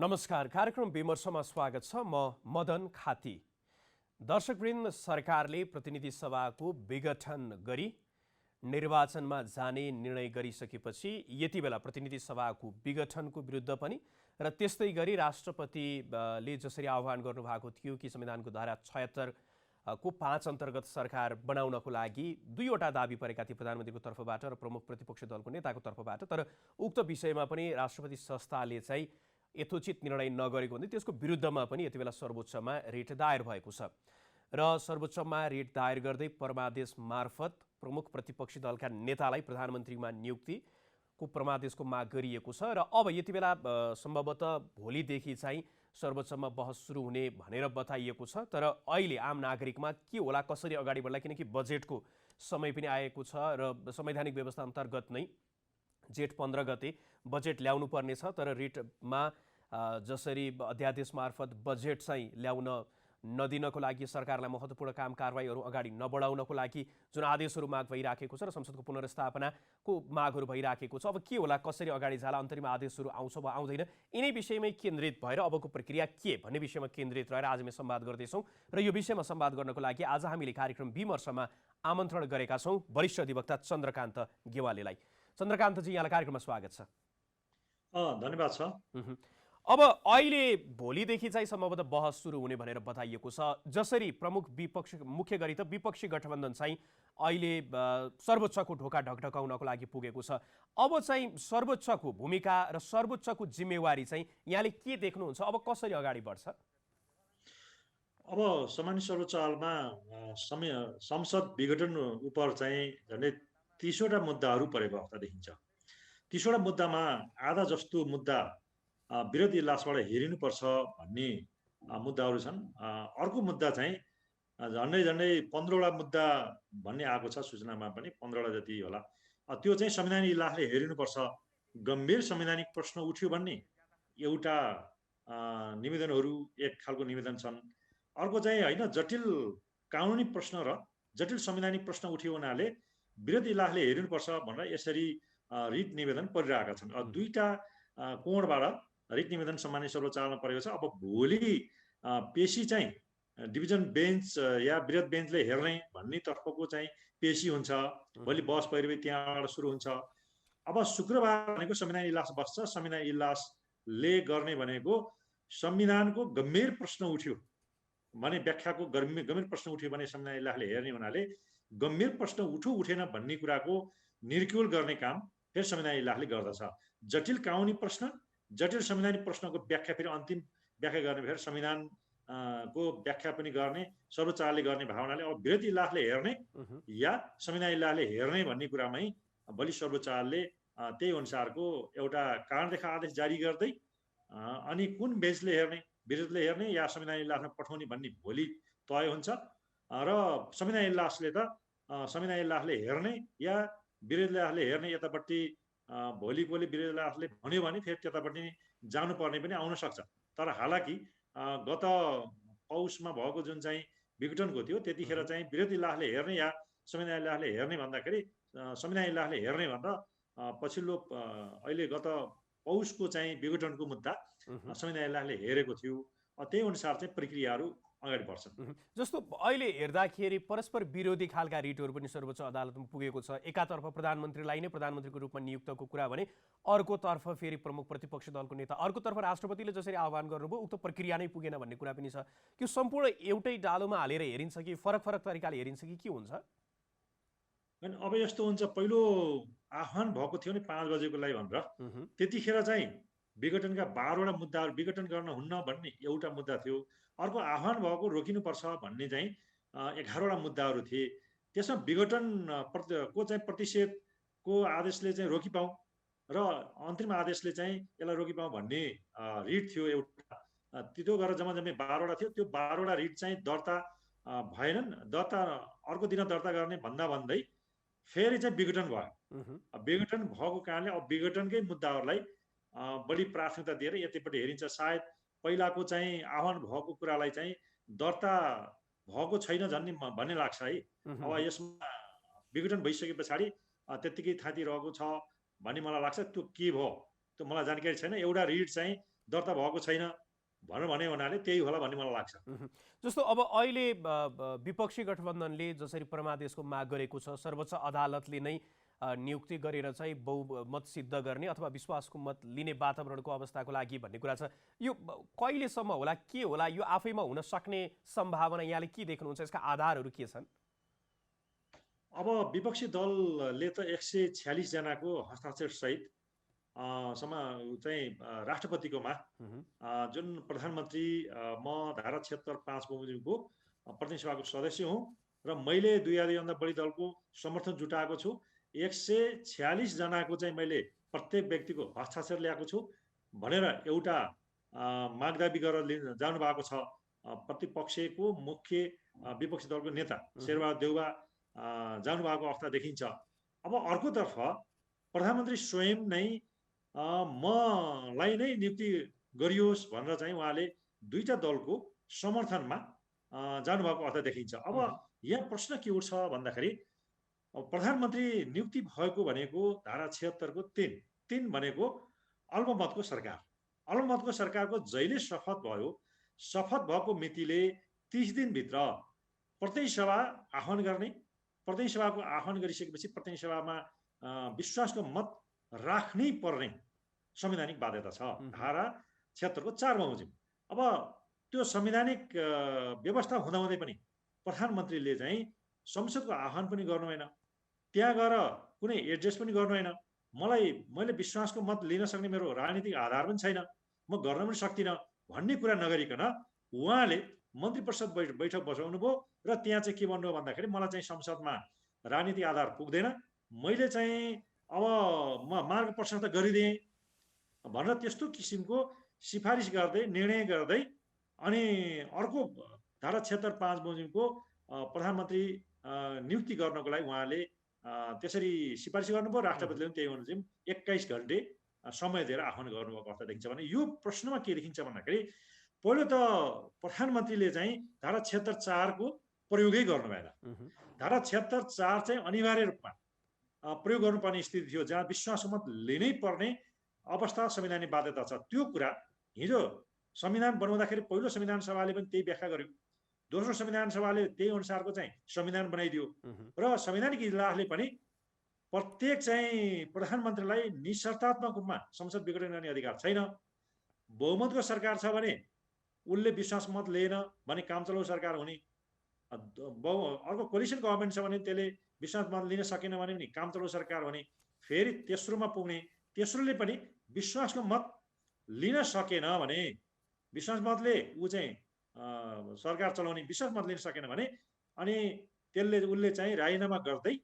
नमस्कार, कार्यक्रम विमर्शमा स्वागत छ। म मदन खाती। दर्शकवृन्द, सरकारले प्रतिनिधि सभाको विघटन गरी निर्वाचनमा जाने निर्णय गरिसकेपछि यति बेला प्रतिनिधि सभाको विघटनको विरुद्ध पनि र त्यस्तै गरी राष्ट्रपतिले जसरी आह्वान गर्नुभएको थियो कि संविधानको धारा 76 को 5 अन्तर्गत सरकार बनाउनको लागि दुईवटा दाबी परेका थिए, प्रधानमन्त्रीको तर्फबाट र प्रमुख प्रतिपक्षी दलको नेताको तर्फबाट। तर उक्त विषयमा पनि राष्ट्रपति संस्थाले चाहिँ यथोचित निर्णय नगरेको हुँदै त्यसको विरुद्धमा पनि यति बेला सर्वोच्चमा रिट दायर भएको छ र सर्वोच्चमा रिट दायर गर्दै परमादेश मार्फत प्रमुख प्रतिपक्षी दलका नेतालाई प्रधानमन्त्रीमा नियुक्तिको परमादेशको माग गरिएको छ र अब यति बेला सम्भवतः भोलिदेखि चाहिँ सर्वोच्चमा बहस सुरु हुने भनेर बताइएको छ। तर अहिले आम नागरिकमा के होला, कसरी अगाडि बढ्ला, किनकि बजेटको समय पनि आएको छ र संवैधानिक व्यवस्था अन्तर्गत नै जेठ 15 गते बजेट ल्याउनु पर्नेछ। तर रिटमा जसरी अध्यादेश मार्फत बजेट चाहिँ ल्याउन नदिनको लागि सरकारलाई महत्त्वपूर्ण काम कारबाहीहरू अगाडि नबढाउनको लागि जुन आदेशहरू माग भइराखेको छ र संसदको पुनर्स्थापनाको मागहरू भइराखेको छ, अब के होला, कसरी अगाडि जाला, अन्तरिम आदेशहरू आउँछ वा आउँदैन, यिनै विषयमै केन्द्रित भएर अबको प्रक्रिया के भन्ने विषयमा केन्द्रित रहेर आज हामी संवाद गर्दैछौँ। र यो विषयमा संवाद गर्नको लागि आज हामीले कार्यक्रम विमर्शमा आमन्त्रण गरेका छौँ वरिष्ठ अधिवक्ता चन्द्रकान्त गेवालीलाई। चन्द्रकान्तजी, यहाँलाई कार्यक्रममा स्वागत छ। धन्यवाद छ। अब अहिले भोलिदेखि चाहिँ सम्भवतः बहस सुरु हुने भनेर बताइएको छ। जसरी प्रमुख विपक्ष, मुख्य गरी त विपक्षी गठबन्धन चाहिँ अहिले सर्वोच्चको ढोका ढकढकाउनको लागि पुगेको छ। अब चाहिँ सर्वोच्चको भूमिका र सर्वोच्चको जिम्मेवारी चाहिँ यहाँले के देख्नुहुन्छ? अब कसरी अगाडि बढ्छ? अब सामान्य सर्वोच्चमा संसद विघटन उप चाहिँ झन्डै 30वटा मुद्दाहरू परेको अवस्था देखिन्छ। 30वटा मुद्दामा आधा जस्तो मुद्दा विरोधी इजलासबाट हेरिनुपर्छ भन्ने मुद्दाहरू छन्। अर्को मुद्दा चाहिँ झन्डै 15वटा मुद्दा भन्ने आएको छ सूचनामा पनि, 15वटा जति होला। त्यो चाहिँ संवैधानिक इजलासले हेरिनुपर्छ, गम्भीर संवैधानिक प्रश्न उठ्यो भन्ने एउटा निवेदनहरू एक खालको निवेदन छन्। अर्को चाहिँ होइन, जटिल कानुनी प्रश्न र जटिल संवैधानिक प्रश्न उठ्यो हुनाले विरोधी इजलासले हेरिनुपर्छ भनेर यसरी रिट निवेदन परिरहेका छन्। दुईटा कोणबाट रिट निवेदन सामान्य सर्वोच्चमा परेको छ। अब भोलि पेशी चाहिँ डिभिजन बेन्च या वृहत बेन्चले हेर्ने भन्ने तर्फको चाहिँ पेशी हुन्छ। भोलि बहस पहिरो त्यहाँबाट सुरु हुन्छ। अब शुक्रबार भनेको संविधान इजलास बस्छ। संविधान इजलासले गर्ने भनेको संविधानको गम्भीर प्रश्न उठ्यो भने, व्याख्याको गम्भीर प्रश्न उठ्यो भने संविधान इजलासले हेर्ने हुनाले गम्भीर प्रश्न उठेन भन्ने कुराको निर्क्युल गर्ने काम फेरि संविधान इजलासले गर्दछ। जटिल कानुनी प्रश्न, जटिल संवैधानिक प्रश्नको व्याख्या फेरि अन्तिम व्याख्या गर्ने फेरि संविधानको व्याख्या पनि गर्ने सर्वोच्चले गर्ने भावनाले अब विरोधी इजलासले हेर्ने या संविधान इजलासले हेर्ने भन्ने कुरामै भोलि सर्वोच्चले त्यही अनुसारको एउटा कारण देखा आदेश जारी गर्दै अनि कुन बेन्चले हेर्ने, विरोधीले हेर्ने या संविधान इजलासमा पठाउने भन्ने भोलि तय हुन्छ। र संविधान इजलासले त संविधान इजलासले हेर्ने या विरोधी इजलासले हेर्ने यतापट्टि भोलिकोले विरोधी इजलासले भन्यो भने फेरि त्यतापट्टि जानुपर्ने पनि आउन सक्छ। तर हालाकि गत पौषमा भएको जुन चाहिँ विघटनको थियो त्यतिखेर चाहिँ विरोधी इजलासले हेर्ने या संविधान इजलासले हेर्ने भन्दाखेरि संविधान इजलासले हेर्ने भनेर पछिल्लो अहिले गत पौषको चाहिँ विघटनको मुद्दा संविधान इजलासले हेरेको थियो। त्यही अनुसार चाहिँ प्रक्रियाहरू अगाडि बढ्छन्। जस्तो अहिले हेर्दाखेरि परस्पर विरोधी खालका रिटहरू पनि सर्वोच्च अदालतमा पुगेको छ। एकातर्फ प्रधानमन्त्रीलाई नै प्रधानमन्त्रीको रूपमा नियुक्तको कुरा भने, अर्कोतर्फ फेरि प्रमुख प्रतिपक्षी दलको नेता, अर्कोतर्फ राष्ट्रपतिले जसरी आह्वान गर्नुभयो उक्त प्रक्रिया नै पुगेन भन्ने कुरा पनि छ। त्यो सम्पूर्ण एउटै डालोमा हालेर हेरिन्छ कि फरक फरक तरिकाले हेरिन्छ कि के हुन्छ? अब यस्तो हुन्छ, पहिलो आह्वान भएको थियो नि 5 बजेको लागि भनेर, त्यतिखेर चाहिँ विघटनका 12वटा मुद्दाहरू विघटन गर्न हुन्न भन्ने एउटा मुद्दा थियो। अर्को आह्वान भएको रोकिनुपर्छ भन्ने चाहिँ 11वटा मुद्दाहरू थिए। त्यसमा विघटन को चाहिँ प्रतिषेधको आदेशले चाहिँ रोकिपाउँ र अन्तरिम आदेशले चाहिँ यसलाई रोकिपाउँ भन्ने रिट थियो एउटा। त्यो गरेर जम्मै 12वटा थियो। त्यो 12वटा रिट चाहिँ दर्ता भएनन्। दर्ता अर्को दिन दर्ता गर्ने भन्दै फेरि चाहिँ विघटन भयो। विघटन भएको कारणले अब विघटनकै मुद्दाहरूलाई बढी प्राथमिकता दिएर यतिपट्टि हेरिन्छ। सायद पहिलाको चाहिँ आह्वान भएको कुरालाई चाहिँ दर्ता भएको छैन भन्ने लाग्छ है। अब यसमा विघटन भइसके पछाडि त्यतिकै थाती रहेको छ भन्ने मलाई लाग्छ। त्यो के भयो त्यो मलाई जानकारी छैन। एउटा रिट चाहिँ दर्ता भएको छैन भनेर भने हुनाले त्यही होला भन्ने मलाई लाग्छ। जस्तो अब अहिले विपक्षी गठबन्धनले जसरी परमादेशको माग गरेको छ, सर्वोच्च अदालतले नै नियुक्ति गरेर चाहिँ बहुमत सिद्ध गर्ने अथवा विश्वासको मत लिने वातावरणको अवस्थाको लागि भन्ने कुरा छ। यो कहिलेसम्म होला, के होला, यो आफैमा हुन सक्ने सम्भावना यहाँले के देख्नुहुन्छ, यसका आधारहरू के छन्? अब विपक्षी दलले त 146 जनाको हस्ताक्षर सहित चाहिँ राष्ट्रपतिकोमा जुन प्रधानमन्त्री म धारा 76(5) बमोजिमको प्रतिनिधि सभाको सदस्य हुँ र मैले 2000 बढी दलको समर्थन जुटाएको छु। 146 जनाको चाहिँ मैले प्रत्येक व्यक्तिको हस्ताक्षर ल्याएको छु भनेर एउटा मागदाबी गरेर जानु भएको छ प्रतिपक्षको मुख्य विपक्षी दलको नेता शेरबहादुर देउवा जानु भएको अवस्था देखिन्छ। अब अर्कोतर्फ प्रधानमन्त्री स्वयं नै मलाई नै नियुक्ति गरियोस् भनेर चाहिँ उहाँले दुईटा दलको समर्थनमा जानुभएको अवस्था देखिन्छ। अब यहाँ प्रश्न के उठ्छ भन्दाखेरि प्रधानमन्त्री नियुक्ति भएको भनेको धारा 76 को 3 भनेको अल्पमतको सरकार। अल्पमतको सरकारको जहिले शपथ भयो, शपथ भएको मितिले 30 दिनभित्र प्रतिनिधि सभा आह्वान गर्ने, प्रतिनिधि सभाको आह्वान गरिसकेपछि प्रतिनिधि सभामा विश्वासको मत राख्नै पर्ने संवैधानिक बाध्यता छ धारा 76 को 4 बमोजिम। अब त्यो संवैधानिक व्यवस्था हुँदाहुँदै पनि प्रधानमन्त्रीले चाहिँ संसदको आह्वान पनि गर्नु भएन, त्यहाँ गएर कुनै एड्रेस पनि गर्नु भएन। मैले विश्वासको मत लिन सक्ने मेरो राजनीतिक आधार पनि छैन, म गर्न पनि सक्दिनँ भन्ने कुरा नगरिकन उहाँले मन्त्री परिषद बैठक बसाउनु भयो र त्यहाँ चाहिँ के भन्नुभयो भन्दाखेरि मलाई चाहिँ संसदमा राजनीतिक आधार पुग्दैन, मैले चाहिँ अब म मार्ग प्रशस्त गरिदिएँ भनेर त्यस्तो किसिमको सिफारिस गर्दै निर्णय गर्दै अनि अर्को धारा 76(5) बमोजिमको प्रधानमन्त्री नियुक्ति गर्नको लागि उहाँले त्यसरी सिफारिस गर्नुभयो। राष्ट्रपतिले पनि त्यही बमोजिम 21 घण्टे समय दिएर आह्वान गर्नुभएको अवस्था देखिन्छ। भने यो प्रश्नमा के देखिन्छ भन्दाखेरि पहिलो त प्रधानमन्त्रीले चाहिँ धारा 76(4) को प्रयोगै गर्नु भएन। धारा 76(4) चाहिँ अनिवार्य रूपमा प्रयोग गर्नुपर्ने स्थिति थियो जहाँ विश्वासको मत लिनै पर्ने अवस्था संवैधानिक बाध्यता छ। त्यो कुरा हिजो संविधान बनाउँदाखेरि पहिलो संविधान सभाले पनि त्यही व्याख्या गर्यो, दोस्रो संविधान सभाले त्यही अनुसारको चाहिँ संविधान बनाइदियो र संवैधानिक इजलासले पनि प्रत्येक चाहिँ प्रधानमन्त्रीलाई निशर्तात्मक रूपमा संसद विघटन गर्ने अधिकार छैन। बहुमतको सरकार छ भने उसले विश्वास मत लिएन भने कामचलाउ सरकार हुने, अर्को कोलिसन गभर्मेन्ट छ भने त्यसले विश्वास मत लिन सकेन भने पनि कामचलाउ सरकार हुने, फेरि तेस्रोमा पुग्ने, तेस्रोले पनि विश्वासको मत लिन सकेन भने विश्वास मतले ऊ चाहिँ सरकार चलाउने, विश्वास मत लिन सकेन भने अनि उसले चाहिँ राजीनामा गर्दै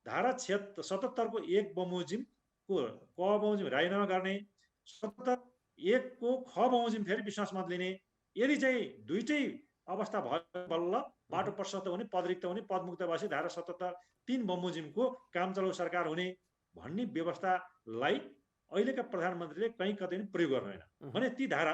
धारा 77 को 1 बमोजिमको क बमोजिम राजीनामा गर्ने, 77(1) को ख बमोजिम फेरि विश्वास मत लिने। यदि चाहिँ दुईटै अवस्था भयो बल्ल बाटो प्रशस्त हुने, पदरिक्त हुने, पदमुक्त भएपछि धारा 77(3) बमोजिमको काम चलाउ सरकार हुने भन्ने व्यवस्थालाई अहिलेका प्रधानमन्त्रीले कहीँ कतै पनि प्रयोग गर्नु भएन भने ती धारा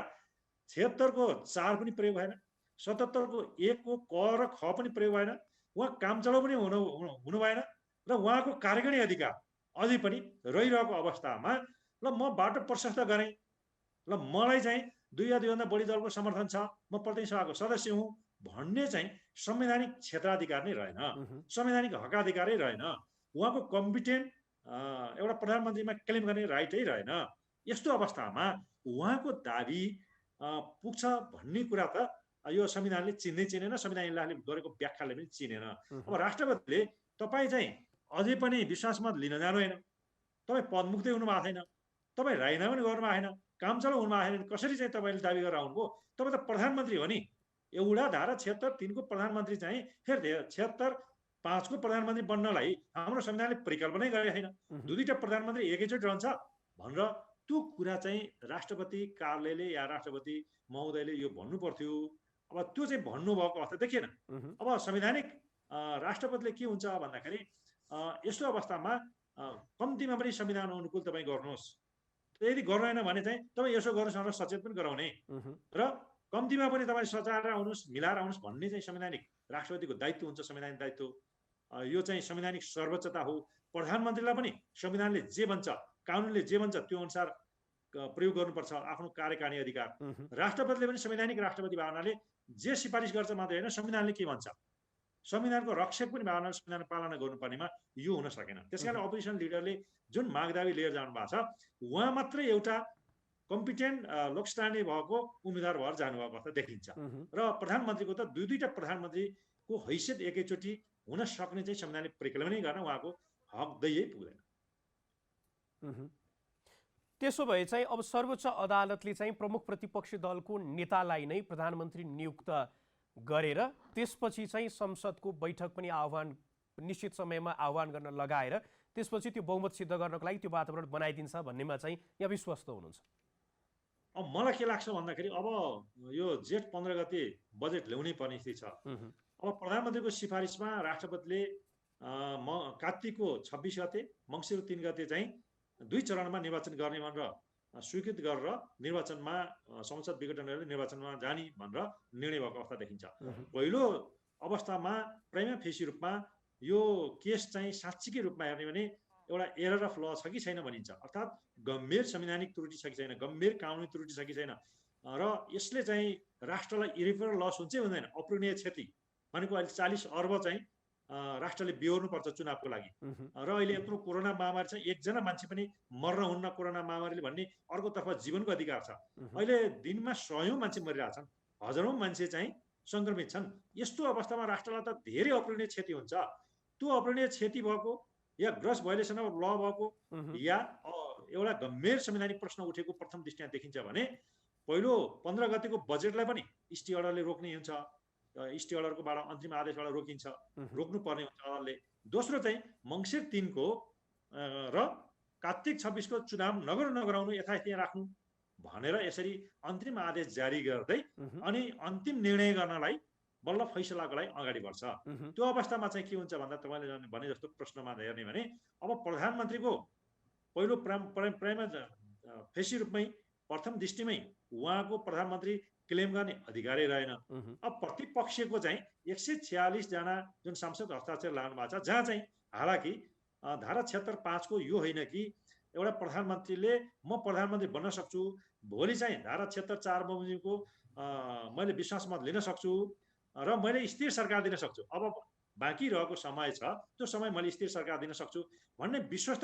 76 को 4 पनि प्रयोग भएन, 77 को 1 को क र ख पनि प्रयोग भएन, उहाँ काम चलाउ पनि हुनु भएन र उहाँको कार्यकारिणी अधिकार अझै पनि रहिरहेको अवस्थामा ल म बाटो प्रशस्त गरेँ, ल मलाई चाहिँ 2 बढी दलको समर्थन छ, म प्रतिनिधि सभाको सदस्य हुँ भन्ने चाहिँ संवैधानिक क्षेत्राधिकार नै रहेन, संवैधानिक हकाधिकारै रहेन, उहाँको कम्पिटेन्ट एउटा प्रधानमन्त्रीमा क्लेम गर्ने राइटै रहेन। यस्तो अवस्थामा उहाँको दाबी पुग्छ भन्ने कुरा त यो संविधानले चिनेन, संविधान इजलासले गरेको व्याख्याले पनि चिनेन। अब राष्ट्रपतिले तपाईँ चाहिँ अझै पनि विश्वास मत लिन जानु भएन, तपाईँ पदमुक्तै हुनु भएको छैन, तपाईँ राजीनामा पनि गर्नु भएको छैन, काम चलाउ हुनु भएको छैन, कसरी चाहिँ तपाईँले दाबी गरेर आउनुभयो? तपाईँ त प्रधानमन्त्री हो नि, एउटा धारा 76(3) को प्रधानमन्त्री चाहिँ फेरि 76(5) को प्रधानमन्त्री बन्नलाई हाम्रो संविधानले परिकल्पनै गरेको छैन, दुईटा प्रधानमन्त्री एकैचोटि रहन्छ भनेर त्यो कुरा चाहिँ राष्ट्रपति कार्यालयले या राष्ट्रपति महोदयले यो भन्नु पर्थ्यो। अब त्यो चाहिँ भन्नुभएको अवस्था देखिएन। अब संवैधानिक राष्ट्रपतिले के हुन्छ भन्दाखेरि यस्तो अवस्थामा कम्तीमा पनि संविधान अनुकूल तपाईँ गर्नुहोस्, यदि गर्दैन भने चाहिँ तपाईँ यसो गर्नुहोस् भनेर सचेत पनि गराउने र कम्तीमा पनि तपाईँ सचाएर आउनुहोस्, मिलाएर आउनुहोस् भन्ने चाहिँ संवैधानिक राष्ट्रपतिको दायित्व हुन्छ। संवैधानिक दायित्व यो चाहिँ संवैधानिक सर्वोच्चता हो। प्रधानमन्त्रीलाई पनि संविधानले जे भन्छ, कानुनले जे भन्छ त्यो अनुसार प्रयोग गर्नुपर्छ आफ्नो कार्यकारिणी अधिकार। राष्ट्रपतिले पनि संवैधानिक राष्ट्रपति भावनाले जे सिफारिस गर्छ मात्रै होइन, संविधानले के भन्छ, संविधानको रक्षक पनि भावनाले संविधान पालना गर्नुपर्नेमा यो हुन सकेन। त्यसकारण अपोजिसन लिडरले जुन मागदावी लिएर जानु भएको छ, उहाँ मात्रै एउटा कम्पिटेन्ट लोकस्थानीय भएको उम्मेदवार भएर जानुभएको अवस्था देखिन्छ। र प्रधानमन्त्रीको त दुईटा प्रधानमन्त्रीको हैसियत एकैचोटि हुन सक्ने चाहिँ संविधानले परिकल्पना गर्न उहाँको हक दैयै पुग्दैन। त्यसो भए चाहिँ अब सर्वोच्च अदालतले चाहिँ प्रमुख प्रतिपक्षी दलको नेतालाई नै प्रधानमन्त्री नियुक्त गरेर त्यसपछि चाहिँ संसदको बैठक पनि निश्चित समयमा आह्वान गर्न लगाएर त्यसपछि त्यो बहुमत सिद्ध गर्नको लागि त्यो वातावरण बनाइदिन्छ भन्नेमा चाहिँ यहाँ विश्वस्त हुनुहुन्छ? अब मलाई के लाग्छ भन्दाखेरि अब यो जेठ 15 गते बजेट ल्याउनै पर्ने स्थिति छ। अब प्रधानमन्त्रीको सिफारिसमा राष्ट्रपतिले कार्तिकको 26 गते मङ्सिर 3 गते चाहिँ 2 चरणमा निर्वाचन गर्ने भनेर स्वीकृत गरेर निर्वाचनमा संसद विघटन गरेर निर्वाचनमा जाने भनेर निर्णय भएको अवस्था देखिन्छ। पहिलो अवस्थामा प्राइमा फेसी रूपमा यो केस चाहिँ साँच्चीकै रूपमा हेर्ने भने एउटा एरर अफ ल छ कि छैन भनिन्छ, अर्थात् गम्भीर संवैधानिक त्रुटि छ कि छैन, गम्भीर कानुनी त्रुटि छ कि छैन, र यसले चाहिँ राष्ट्रलाई इरिपेयरेबल लस हुन्छ हुँदैन, अपूरणीय क्षति भनेको अहिले 40 अर्ब चाहिँ राष्ट्रले बिहोर्नुपर्छ चुनावको लागि। र अहिले यत्रो कोरोना महामारी छ, एकजना मान्छे पनि मर्न हुन्न कोरोना महामारीले भन्ने अर्कोतर्फ जीवनको अधिकार छ। अहिले दिनमा 100औं मान्छे मरिरहेछन्, हजारौं मान्छे चाहिँ संक्रमित छन्। यस्तो अवस्थामा राष्ट्रलाई त धेरै अपूरणीय क्षति हुन्छ। त्यो अपूरणीय क्षति भएको या ग्रस भायोलेसन अफ ल भएको या एउटा गम्भीर संवैधानिक प्रश्न उठेको प्रथम दृष्टिमा देखिन्छ भने पहिलो 15 गतेको बजेटलाई पनि स्टे अर्डरले रोक्ने हुन्छ, स्टे अर्डरकोबाट अन्तिम आदेशबाट रोकिन्छ, रोक्नुपर्ने हुन्छ अदालतले। दोस्रो चाहिँ मङ्सिर 3 को र कार्तिक 26 को चुनाव नगराउनु यथास्थिति राख्नु भनेर यसरी अन्तिम आदेश जारी गर्दै अनि अन्तिम निर्णय गर्नलाई बल्ल फैसलाको लागि अगाडि बढ्छ। त्यो अवस्थामा चाहिँ के हुन्छ भन्दा तपाईँले भने जस्तो प्रश्नमा हेर्ने भने अब प्रधानमन्त्रीको पहिलो प्राइमा फेसी रूपमै प्रथम दृष्टिमै उहाँको प्रधानमन्त्री क्लेम गर्ने अधिकारै रहेन। अब प्रतिपक्षको चाहिँ 146 जना जुन सांसद हस्ताक्षर लाग्नु भएको छ, जहाँ चाहिँ हालाकि धारा 76(5) को यो होइन कि एउटा प्रधानमन्त्रीले म प्रधानमन्त्री बन्न सक्छु, भोलि चाहिँ धारा 76(4) बमोजिमको मैले विश्वास मत लिन सक्छु र मैले स्थिर सरकार दिन सक्छु, अब बाँकी रहेको समय छ त्यो समय मैले स्थिर सरकार दिन सक्छु भन्ने विश्वस्त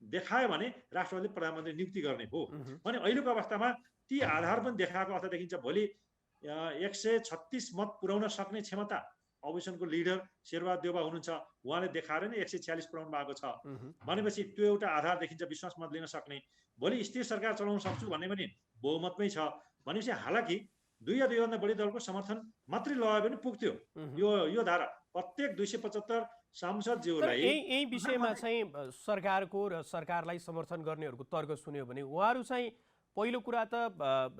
देखायो भने राष्ट्रपतिले प्रधानमन्त्री नियुक्ति गर्ने हो भने अहिलेको अवस्थामा ती आधार पनि देखाएको अवस्था देखिन्छ। भोलि 136 मत पुर्याउन सक्ने क्षमता अपोजिसनको लिडर शेरबहादुर देउवा हुनुहुन्छ, उहाँले देखाएर नै 146 पुर्याउनु भएको छ भनेपछि त्यो एउटा आधार देखिन्छ विश्वास मत लिन सक्ने। भोलि स्थिर सरकार चलाउन सक्छु भन्ने पनि बहुमतमै छ भनेपछि हालाकि 2 या 2 भन्दा बढी दलको समर्थन मात्रै लगाए पनि पुग्थ्यो यो धारा। प्रत्येक 275 सांसदज्यूलाई यही विषयमा चाहिँ सरकारको र सरकारलाई समर्थन गर्नेहरूको तर्क सुन्यो भने उहाँहरू चाहिँ पहिलो कुरा त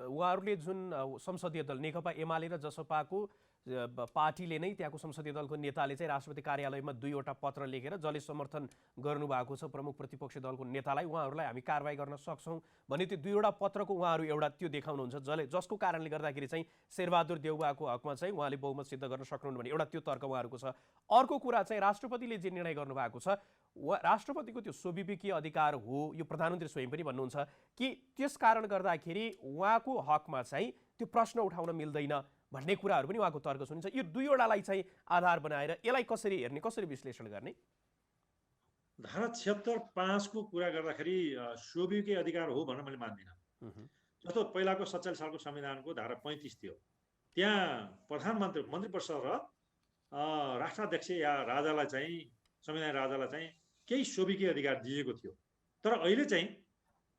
उहाँहरूले जुन संसदीय दल नेकपा एमाले र जसपाको पार्टीले नै त्यहाँको संसदीय दलको नेताले चाहिँ राष्ट्रपति कार्यालयमा 2वटा पत्र लेखेर जसले समर्थन गर्नुभएको छ प्रमुख प्रतिपक्षी दलको नेतालाई उहाँहरूलाई हामी कारबाही गर्न सक्छौँ भने त्यो 2वटा पत्रको उहाँहरू एउटा त्यो देखाउनुहुन्छ जसको कारणले गर्दाखेरि चाहिँ शेरबहादुर देउवाको हकमा चाहिँ उहाँले बहुमत सिद्ध गर्न सक्नुहुन्न भने एउटा त्यो तर्क उहाँहरूको छ। अर्को कुरा चाहिँ राष्ट्रपतिले जे निर्णय गर्नुभएको छ राष्ट्रपतिको त्यो स्वविवेकीय अधिकार हो, यो प्रधानमन्त्री स्वयं पनि भन्नुहुन्छ कि त्यस कारण गर्दाखेरि उहाँको हकमा चाहिँ त्यो प्रश्न उठाउन मिल्दैन भन्ने कुराहरू पनि उहाँको तर्क सुनिन्छ। यो 2वटालाई चाहिँ आधार बनाएर यसलाई कसरी हेर्ने, कसरी विश्लेषण गर्ने? धारा 76(5) को कुरा गर्दाखेरि स्वविवेकीय अधिकार हो भनेर मैले मान्दिनँ। जस्तो पहिलाको 47 सालको संविधानको धारा 35 थियो, त्यहाँ प्रधानमन्त्री मन्त्री परिषद र राष्ट्राध्यक्ष या राजालाई चाहिँ संविधान राजालाई चाहिँ केही स्वविवेकीय अधिकार दिएको थियो। तर अहिले चाहिँ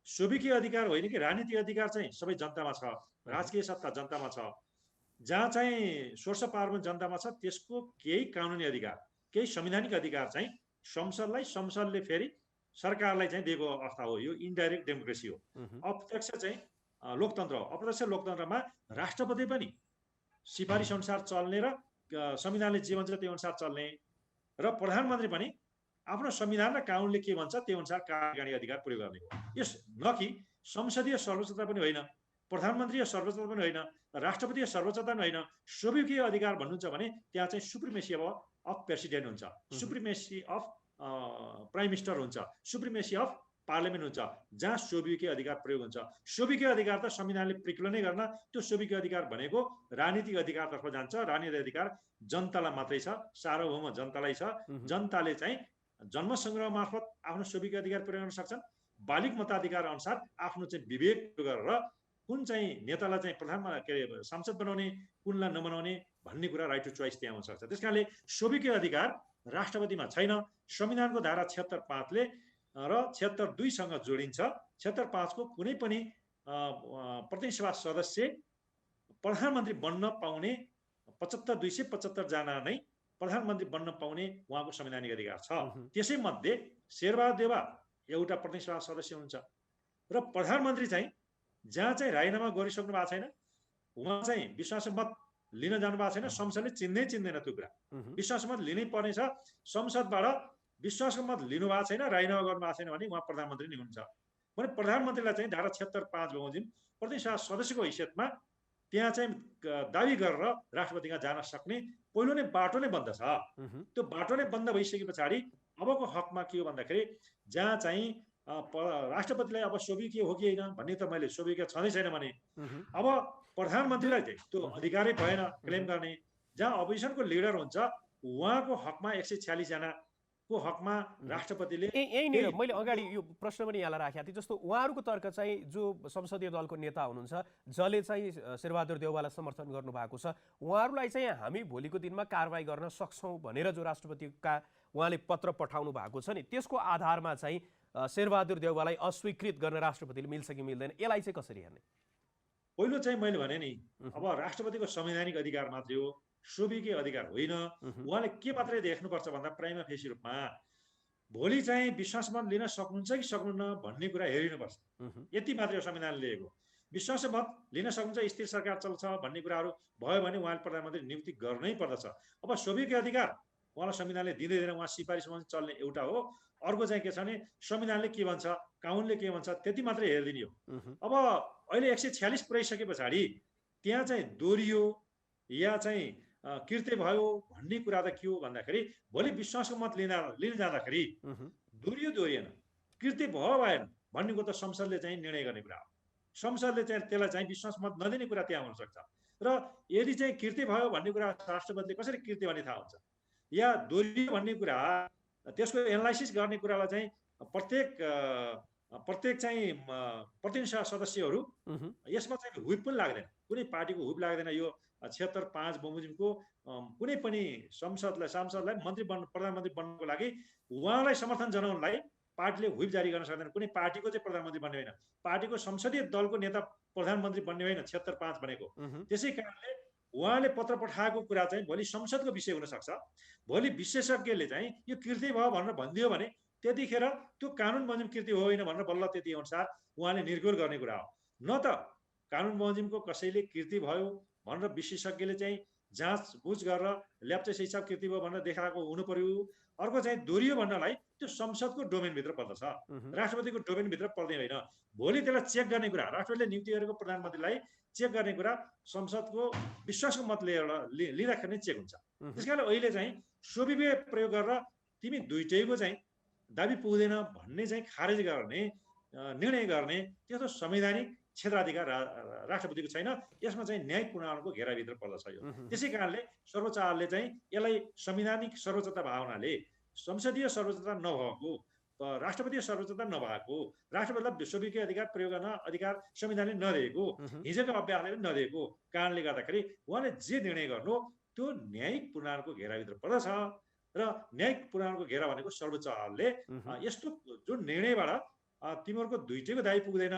स्वविवेकीय अधिकार होइन कि राजनीतिक अधिकार चाहिँ सबै जनतामा छ, राजकीय सत्ता जनतामा छ, जहाँ चाहिँ सोर्स अफ पावर पनि जनतामा छ, त्यसको केही कानुनी अधिकार केही संवैधानिक अधिकार चाहिँ संसदले फेरि सरकारलाई चाहिँ दिएको अवस्था हो। यो इन्डाइरेक्ट डेमोक्रेसी हो। अप्रत्यक्ष चाहिँ लोकतन्त्र हो। अप्रत्यक्ष लोकतन्त्रमा राष्ट्रपति पनि सिफारिस अनुसार चल्ने र संविधानले जे भन्छ त्यो अनुसार चल्ने र प्रधानमन्त्री पनि आफ्नो संविधान र कानुनले के भन्छ त्यो अनुसार कार्यकारी अधिकार प्रयोग गर्ने हो। यस न कि संसदीय सर्वोच्चता पनि होइन, प्रधानमन्त्रीय सर्वोच्चता पनि होइन, राष्ट्रपतिय सर्वोच्चता पनि होइन, स्वविवेकीय अधिकार भन्नुहुन्छ भने त्यहाँ चाहिँ सुप्रिमेसी अफ प्रेसिडेन्ट हुन्छ, सुप्रिमेसी अफ प्राइम मिनिस्टर हुन्छ, सुप्रिमेसी अफ पार्लियामेन्ट हुन्छ जहाँ सोभिकीय अधिकार प्रयोग हुन्छ। सोभिकीय अधिकार त संविधानले प्रकीर्णनै गर्न, त्यो सोभिकीय अधिकार भनेको राजनीतिक अधिकारतर्फ जान्छ। राजनीतिक अधिकार जनतालाई मात्रै छ, सार्वभौम जनतालाई छ। जनताले चाहिँ जन्म सङ्ग्रह मार्फत आफ्नो सोभिकीय अधिकार प्रयोग गर्न सक्छन्। बालिक मताधिकार अनुसार आफ्नो चाहिँ विवेक गरेर कुन चाहिँ नेतालाई चाहिँ के अरे सांसद बनाउने, कुनलाई नबनाउने भन्ने कुरा राइट टु चोइस त्यहाँ हुन सक्छ। त्यसकारणले सोभिकीय अधिकार राष्ट्रपतिमा छैन। संविधानको धारा 76(5) र 76(2) जोडिन्छ। 76(5) को कुनै पनि प्रतिनिधि सभा सदस्य प्रधानमन्त्री बन्न पाउने 75,275 जना नै प्रधानमन्त्री बन्न पाउने उहाँको संवैधानिक अधिकार छ। त्यसै मध्ये शेरबहादुर देउवा एउटा प्रतिनिधि सभा सदस्य हुनुहुन्छ र प्रधानमन्त्री चाहिँ जहाँ चाहिँ राजीनामा गरिसक्नु भएको छैन, उहाँ चाहिँ विश्वास मत लिन जानु भएको छैन, संसदले चिन्दैन त्यो कुरा। विश्वास मत लिनै पर्नेछ। संसदबाट विश्वासको मत लिनु भएको छैन, राजीनामा गर्नु भएको छैन भने उहाँ प्रधानमन्त्री नै हुनुहुन्छ। भने प्रधानमन्त्रीलाई चाहिँ धारा 76(5) बमोजिम प्रतिनिधि सभा सदस्यको हैसियतमा त्यहाँ चाहिँ दावी गरेर राष्ट्रपतिका जान सक्ने पहिलो नै बाटो नै बन्द छ। त्यो बाटो नै बन्द भइसके पछाडि अबको हकमा के हो भन्दाखेरि जहाँ चाहिँ राष्ट्रपतिलाई अब सोभिकीय हो कि होइन भन्ने त मैले सोभिकीय छँदै छैन भने अब प्रधानमन्त्रीलाई चाहिँ त्यो अधिकारै भएन क्लेम गर्ने। जहाँ अपोजिसनको लिडर हुन्छ उहाँको हकमा 146 जनाको हकमा राष्ट्रपतिले यहीँनिर मैले अगाडि यो प्रश्न पनि यहाँलाई राखेको थिएँ। जस्तो उहाँहरूको तर्क चाहिँ जो संसदीय दलको नेता हुनुहुन्छ जसले चाहिँ शेरबहादुर देउवालाई समर्थन गर्नुभएको छ, उहाँहरूलाई चाहिँ हामी भोलिको दिनमा कारबाही गर्न सक्छौँ भनेर जो राष्ट्रपतिका उहाँले पत्र पठाउनु भएको छ नि, त्यसको आधारमा चाहिँ शेरबहादुर देउवालाई अस्वीकृत गर्न राष्ट्रपतिले मिल्छ कि मिल्दैन, यसलाई चाहिँ कसरी हेर्ने? पहिलो चाहिँ मैले भने नि अब राष्ट्रपतिको संवैधानिक अधिकार मात्रै हो, सोभिकीय अधिकार होइन। उहाँले के मात्रै देख्नुपर्छ भन्दा प्राइमा फेसी रूपमा भोलि चाहिँ विश्वास मत लिन सक्नुहुन्छ कि सक्नुहुन्न भन्ने कुरा हेरिनुपर्छ। यति मात्रै हो संविधानले लिएको। विश्वास मत लिन सक्नुहुन्छ, स्थिर सरकार चल्छ भन्ने कुराहरू भयो भने उहाँले प्रधानमन्त्री नियुक्ति गर्नै पर्दछ। अब सोभिकीय अधिकार उहाँलाई संविधानले दिँदैन, उहाँ सिफारिसमा चल्ने एउटा हो। अर्को चाहिँ के छ भने संविधानले के भन्छ, कानुनले के भन्छ त्यति मात्रै हेरिदिने हो। अब अहिले 146 पुर्याइसके पछाडि त्यहाँ चाहिँ दोहोरियो या चाहिँ कृत्य भयो भन्ने कुरा त के हो भन्दाखेरि भोलि विश्वासको मत लिन जाँदाखेरि दोहोरिएन, कृत्य भयो भएन भन्नेको त संसदले चाहिँ निर्णय गर्ने कुरा हो। संसदले चाहिँ त्यसलाई चाहिँ विश्वास मत नदिने कुरा त्यहाँ हुन सक्छ। र यदि चाहिँ कृत्य भयो भन्ने कुरा राष्ट्रपतिले कसरी कृत्य भन्ने थाहा हुन्छ या दोहोरियो भन्ने कुरा त्यसको एनालाइसिस गर्ने कुरालाई चाहिँ प्रत्येक चाहिँ प्रतिनिधि सभा सदस्यहरू यसमा चाहिँ हुइप पनि लाग्दैन, कुनै पार्टीको हुइप लाग्दैन। यो 76(5) बमोजिमको कुनै पनि सांसदलाई प्रधानमन्त्री बन्नको लागि उहाँलाई समर्थन जनाउनलाई पार्टीले हुइप जारी गर्न सक्दैन। कुनै पार्टीको चाहिँ प्रधानमन्त्री बन्ने होइन, पार्टीको संसदीय दलको नेता प्रधानमन्त्री बन्ने होइन 76(5) भनेको। त्यसै कारणले उहाँले पत्र पठाएको कुरा चाहिँ भोलि संसदको विषय हुन सक्छ। भोलि विशेषज्ञले चाहिँ यो कृत्य भयो भनेर भनिदियो भने त्यतिखेर त्यो कानुन बमोजिम कृत्य हो होइन भनेर बल्ल त्यति अनुसार उहाँले निर्गोल गर्ने कुरा हो। न त कानुन बमोजिमको कसैले कृत्य भयो भनेर विशेषज्ञले चाहिँ जाँचबुझ गरेर ल्याप्चे हिसाब कृत्य भयो भनेर देखाएको हुनु पर्यो। अर्को चाहिँ दोहोरियो भन्नलाई त्यो संसदको डोमेनभित्र पर्दछ, राष्ट्रपतिको डोमेनभित्र पर्दैन होइन। भोलि त्यसलाई चेक गर्ने कुरा, राष्ट्रपतिले नियुक्ति गरेको प्रधानमन्त्रीलाई चेक गर्ने कुरा संसदको विश्वासको मत लिँदाखेरि नै चेक हुन्छ। त्यसकारण अहिले चाहिँ सोभिकीय प्रयोग गरेर तिमी दुईटैको चाहिँ दाबी पुग्दैन भन्ने चाहिँ खारेज गर्ने निर्णय गर्ने त्यस्तो संवैधानिक क्षेत्राधिकार राष्ट्रपतिको छैन। यसमा चाहिँ न्यायिक प्रणालीको घेराभित्र पर्दछ यो। त्यसै कारणले सर्वोच्च अदालतले चाहिँ यसलाई संवैधानिक सर्वोच्चता भावनाले संसदीय सर्वोच्चता नभएको, राष्ट्रपतीय सर्वोच्चता नभएको, राष्ट्रपतिलाई सोभिकीय अधिकार प्रयोग गर्न अधिकार संविधानले नदिएको, हिजोको अभ्यासले नदिएको कारणले गर्दाखेरि उहाँले जे निर्णय गर्नु त्यो न्यायिक प्रणालीको घेराभित्र पर्दछ। र न्यायिक प्रणालीको घेरा भनेको सर्वोच्च अदालतले यस्तो जुन निर्णयबाट तिमीहरूको दुईटैको दाबी पुग्दैन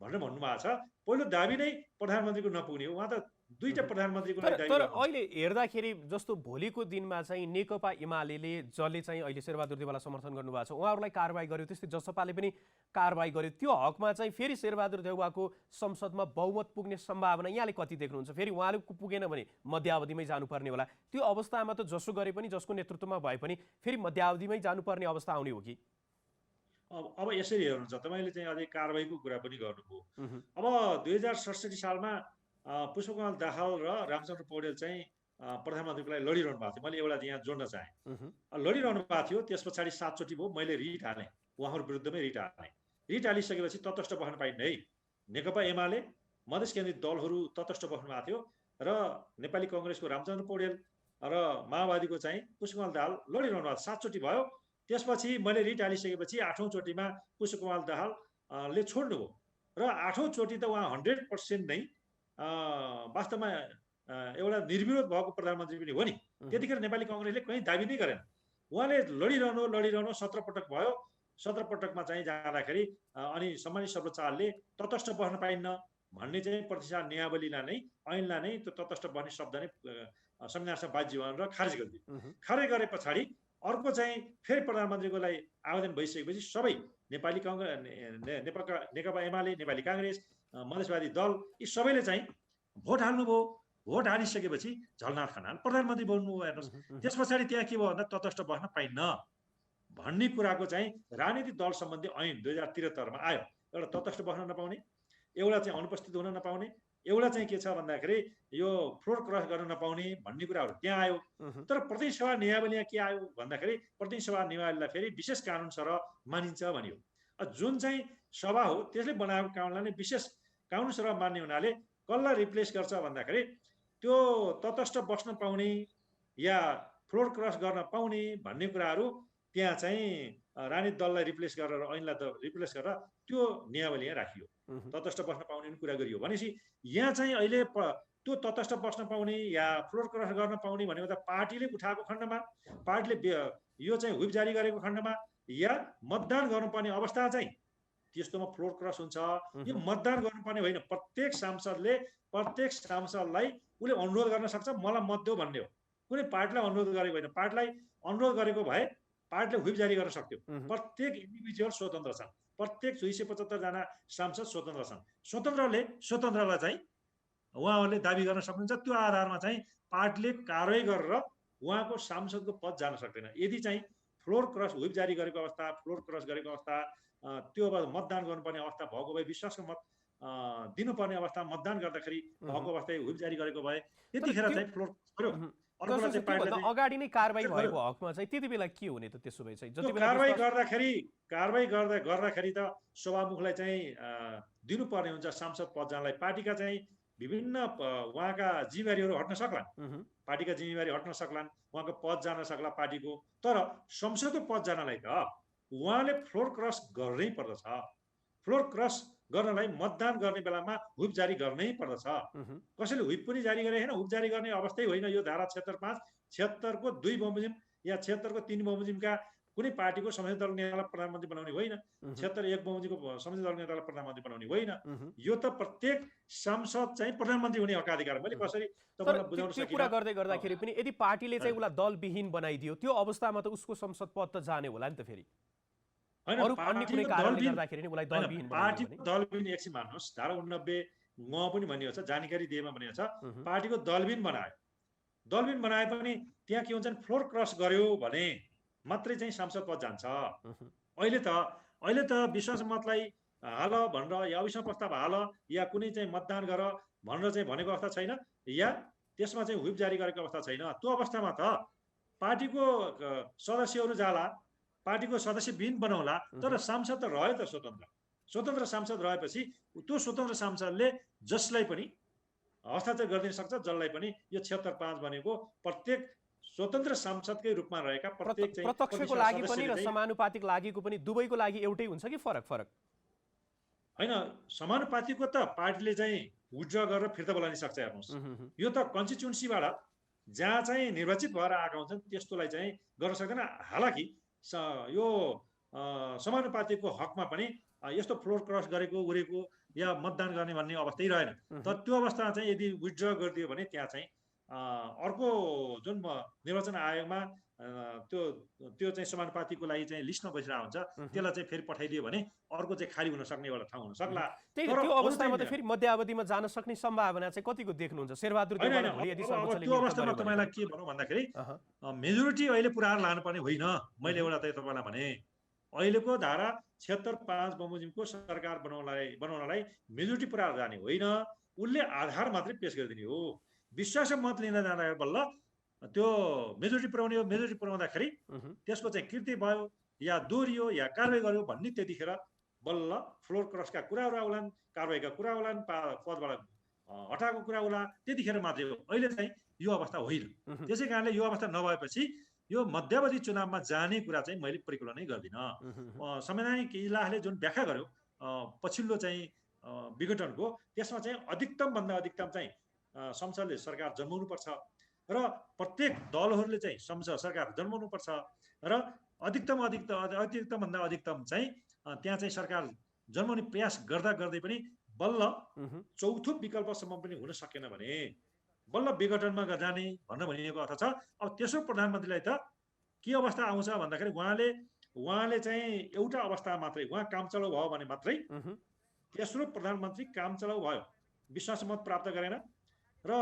भनेर भन्नुभएको छ। पहिलो दाबी नै प्रधानमन्त्रीको नपुग्ने हो। उहाँ त दुईटा प्रधानमन्त्रीको दाबी। तर अहिले हेर्दाखेरि जस्तो भोलिको दिनमा चाहिँ नेकपा एमाले जसले चाहिँ अहिले शेरबहादुर देउवालाई समर्थन गर्नुभएको छ उहाँहरूलाई कारबाही गर्यो, त्यस्तै जसपाले पनि कारबाही गर्यो। त्यो हकमा चाहिँ फेरि शेरबहादुर देउवाको संसदमा बहुमत पुग्ने सम्भावना यहाँले कति देख्नुहुन्छ? फेरि उहाँले पुगेन भने मध्यावधिमै जानुपर्ने होला। त्यो अवस्थामा त जसो गरे पनि, जसको नेतृत्वमा भए पनि फेरि मध्यावधिमै जानुपर्ने अवस्था आउने हो कि? अब यसरी हेर्नुहुन्छ, तपाईँले चाहिँ अझै कारबाहीको कुरा पनि गर्नुभयो। अब 2067 सालमा पुष्पकमल दाहाल र रामचन्द्र पौडेल चाहिँ प्रधानमन्त्रीको लागि लडिरहनु भएको थियो। मैले एउटा यहाँ जोड्न चाहेँ। लडिरहनु भएको थियो, त्यस पछाडि 7 चोटि भयो मैले रिट हालेँ, उहाँहरू विरुद्धमै रिट हालेँ। रिट हालिसकेपछि तटस्थ बस्न पाइन्न है। नेकपा एमाले मधेस केन्द्रित दलहरू तटस्थ बस्नु भएको थियो र नेपाली कांग्रेसको रामचन्द्र पौडेल र माओवादीको चाहिँ पुष्पकमल दाहाल लडिरहनु भएको 7 चोटि भयो। त्यसपछि मैले रिट हालिसकेपछि 8औं चोटिमा पुष्पकमल दाहाल ले छोड्नुभयो र 8औं चोटि त उहाँ 100% नै वास्तवमा एउटा निर्विरोध भएको प्रधानमन्त्री पनि हो नि। त्यतिखेर नेपाली कांग्रेसले कहीँ दाबी नै गरेन। उहाँले लडिरहनु 17 पटक भयो। 17 पटकमा चाहिँ जाँदाखेरि अनि सम्मानित सर्वोच्चले तटस्थ बस्न पाइन्न भन्ने चाहिँ प्रतिसाद नियावलीलाई नै ऐनलाई नै त्यो तटस्थ बस्ने शब्द नै संविधानमा बाध्य भनेर खारेज गरिदियो। खारेज गरे पछाडि अर्को चाहिँ फेरि प्रधानमन्त्रीको लागि आवेदन भइसकेपछि सबै नेपाली कांग्रेस नेकपा एमाले नेपाली कांग्रेस मधेसवादी दल यी सबैले चाहिँ भोट हाल्नुभयो। भोट हालिसकेपछि झलनाथ खनाल प्रधानमन्त्री बन्नुभयो। हेर्नुहोस् त्यस पछाडि त्यहाँ के भयो भन्दा तटस्थ बस्न पाइन्न भन्ने कुराको चाहिँ राजनीतिक दल सम्बन्धी ऐन 2073 मा आयो। एउटा तटस्थ बस्न नपाउने, एउटा चाहिँ अनुपस्थित हुन नपाउने, एउटा चाहिँ के छ भन्दाखेरि यो फ्लोर क्रस गर्न नपाउने भन्ने कुराहरू त्यहाँ आयो। तर प्रतिनिधि सभा नियमावली के आयो भन्दाखेरि प्रतिनिधि सभा नियमावलीलाई फेरि विशेष कानुन सरह मानिन्छ भनियो। जुन चाहिँ सभा हो त्यसले बनाएको कानुनलाई नै विशेष कानुन सरह मान्ने हुनाले कसलाई रिप्लेस गर्छ भन्दाखेरि त्यो तटस्थ बस्न पाउने या फ्लोर क्रस गर्न पाउने भन्ने कुराहरू त्यहाँ चाहिँ राजनीतिक दललाई रिप्लेस गरेर ऐनलाई रिप्लेस गरेर त्यो नियमावली राखियो। तटस्थ बस्न पाउने कुरा गरियो भनेपछि यहाँ चाहिँ अहिले त्यो तटस्थ बस्न पाउने या फ्लोर क्रस गर्न पाउने भनेको त पार्टीले उठाएको खण्डमा, पार्टीले यो चाहिँ व्हिप जारी गरेको खण्डमा या मतदान गर्नुपर्ने अवस्था चाहिँ त्यस्तोमा फ्लोर क्रस हुन्छ। यो मतदान गर्नुपर्ने होइन। प्रत्येक सांसदलाई उसले अनुरोध गर्न सक्छ मलाई मत देऊ भन्ने हो। कुनै पार्टीलाई अनुरोध गरेको होइन। पार्टीलाई अनुरोध गरेको भए पार्टीले व्हिप जारी गर्न सक्थ्यो। प्रत्येक इन्डिभिजुअल स्वतन्त्र छन्। प्रत्येक 275 जना सांसद स्वतन्त्र छन्। स्वतन्त्रलाई चाहिँ उहाँहरूले दाबी गर्न सक्नुहुन्छ। त्यो आधारमा चाहिँ पार्टीले कारवाही गरेर उहाँको सांसदको पद जान सक्दैन। यदि चाहिँ फ्लोर क्रस व्हिप जारी गरेको अवस्था, फ्लोर क्रस गरेको अवस्था, त्यो अब मतदान गर्नुपर्ने अवस्था भएको भए, विश्वासको मत दिनुपर्ने अवस्था मतदान गर्दाखेरि भएको अवस्था व्हिप जारी गरेको भए त्यतिखेर चाहिँ फ्लोर गर्यो। अगाडि नै कारबाही भएको हकमा चाहिँ त्यति बेला के हुने त? त्यसो भए चाहिँ जति बेला कारबाही गर्दाखेरि त सभामुखलाई चाहिँ दिनुपर्ने हुन्छ सांसद पद जानलाई। पार्टीका चाहिँ विभिन्न उहाँका जिम्मेवारीहरू हट्न सक्लान्, पार्टीका जिम्मेवारी हट्न सक्लान्, उहाँको पद जान सक्ला पार्टीको। तर संसदको पद जानलाई त उहाँले फ्लोर क्रस गर्नै पर्दछ। फ्लोर क्रस गर्नलाई मतदान गर्ने बेलामा व्हिप जारी गर्नै पर्दछ। कसैले व्हिप पनि जारी गरे होइन। व्हिप जारी गर्ने अवस्थै होइन। यो धारा 76, 76 को 2 बमोजिम या 76 को 3 बमोजिमका कुनै पार्टीको संसदीय दल नेतालाई प्रधानमन्त्री बनाउने होइन। 76 1 बमोजिमको संसदीय दल नेतालाई प्रधानमन्त्री बनाउने होइन। यो त प्रत्येक सांसद चाहिँ प्रधानमन्त्री हुने हकाधिकार। मैले कसरी तपाईलाई बुझाउन सकिन? कुरा गर्दाखेरि पनि यदि पार्टीले चाहिँ उलाई दलविहीन बनाइदियो त्यो अवस्थामा त उसको संसद पद त जाने होला नि त फेरि। पार्टीको दलविहीन एकछिन मान्नुहोस्। धारा 89 म पनि भनिएको छ, जानकारी दिएमा भनिएको छ पार्टीको दलविहीन बनायो। दलविहीन बनाए पनि त्यहाँ के हुन्छ फ्लोर क्रस गर्यो भने मात्रै चाहिँ सांसद पद जान्छ। अहिले त विश्वास मतलाई हाल भनेर या अविश्वास प्रस्ताव हाल या कुनै चाहिँ मतदान गर भनेर चाहिँ भनेको अवस्था छैन या त्यसमा चाहिँ व्हिप जारी गरेको अवस्था छैन। त्यो अवस्थामा त पार्टीको सदस्यहरू जाला, पार्टीको सदस्य विहीन बनाउला, तर सांसद त रह्यो त स्वतन्त्र सांसद रहेपछि त्यो स्वतन्त्र सांसदले जसलाई पनि हस्ताक्षर गरिदिन सक्छ, जसलाई पनि यो 76.5 भनेको प्रत्येक स्वतन्त्र सांसदकै रूपमा रहेका प्रत्येक चाहिँ प्रत्यक्षको लागि पनि र समानुपातिक लागिको पनि दुवैको लागि एउटै हुन्छ कि फरक हैन? समानुपातिकको त पार्टीले चाहिँ विथड्र गरेर फिर्ता बोलाउन सक्छ। हेर्नुहोस् यो त कन्स्टिट्युन्सीबाट जहाँ चाहिँ निर्वाचित भएर आएका हुन्छन् त्यस्तोलाई चाहिँ गर्न सक्दैन। हालाकि यो समानुपातिकको हकमा पनि यस्तो फ्लोर क्रस गरेको उरेको या मतदान गर्ने भन्ने अवस्थै रहेन। तर त्यो अवस्थामा चाहिँ यदि विथड्र गरिदियो भने त्यहाँ चाहिँ अर्को जुन निर्वाचन आयोगमा त्यो चाहिँ समानुपातिकको लागि चाहिँ लिस्टमा बसिरहेको हुन्छ त्यसलाई चाहिँ फेरि पठाइदियो भने अर्को चाहिँ खाली हुन सक्ने एउटा ठाउँ हुन सक्ला। त्यो अवस्थामा त फेरि मध्यावधिमा जान सक्ने सम्भावना चाहिँ कतिको देख्नुहुन्छ शेरबहादुर देउवाले भोलि यदि सर्वोच्चले? त्यो अवस्थामा तपाईलाई के भनौँ भन्दाखेरि मेजोरिटी अहिले पुऱ्याएर लानुपर्ने होइन। मैले एउटा चाहिँ तपाईलाई भने अहिलेको धारा 76.5 बमोजिमको सरकार बनाउनलाई मेजोरिटी पुऱ्याएर जाने होइन। उसले आधार मात्रै पेश गरिदिने हो। विश्वास मत लिन जाँदा बल्ल त्यो मेजोरिटी पुऱ्याउने हो। मेजोरिटी पुऱ्याउँदाखेरि त्यसको चाहिँ कृति भयो या दोहोरियो या कारवाही गर्यो भन्ने त्यतिखेर बल्ल फ्लोर क्रसका कुराहरू आउलान्, कारबाहीका कुरा आउलान्, पदबाट हटाएको कुरा होला, त्यतिखेर मात्रै हो। अहिले चाहिँ यो अवस्था होइन। त्यसै कारणले यो अवस्था नभएपछि यो मध्यावधि चुनावमा जाने कुरा चाहिँ मैले परिकल्पनै गर्दिनँ। संवैधानिक इजलासले जुन व्याख्या गर्यो पछिल्लो चाहिँ विघटनको, त्यसमा चाहिँ अधिकतमभन्दा अधिकतम चाहिँ संसदले सरकार जन्माउनुपर्छ र प्रत्येक दलहरूले चाहिँ संसद सरकार जन्माउनुपर्छ र अधिकतमभन्दा अधिकतम चाहिँ त्यहाँ चाहिँ सरकार जन्माउने प्रयास गर्दा गर्दै पनि बल्ल चौथो विकल्पसम्म पनि हुन सकेन भने बल्ल विघटनमा जाने भनेर भनिएको अर्थ छ। अब तेस्रो प्रधानमन्त्रीलाई त के अवस्था आउँछ भन्दाखेरि उहाँले चाहिँ एउटा अवस्था मात्रै, उहाँ कामचलाउ भयो भने मात्रै तेस्रो प्रधानमन्त्री कामचलाउ भयो, विश्वास मत प्राप्त गरेन र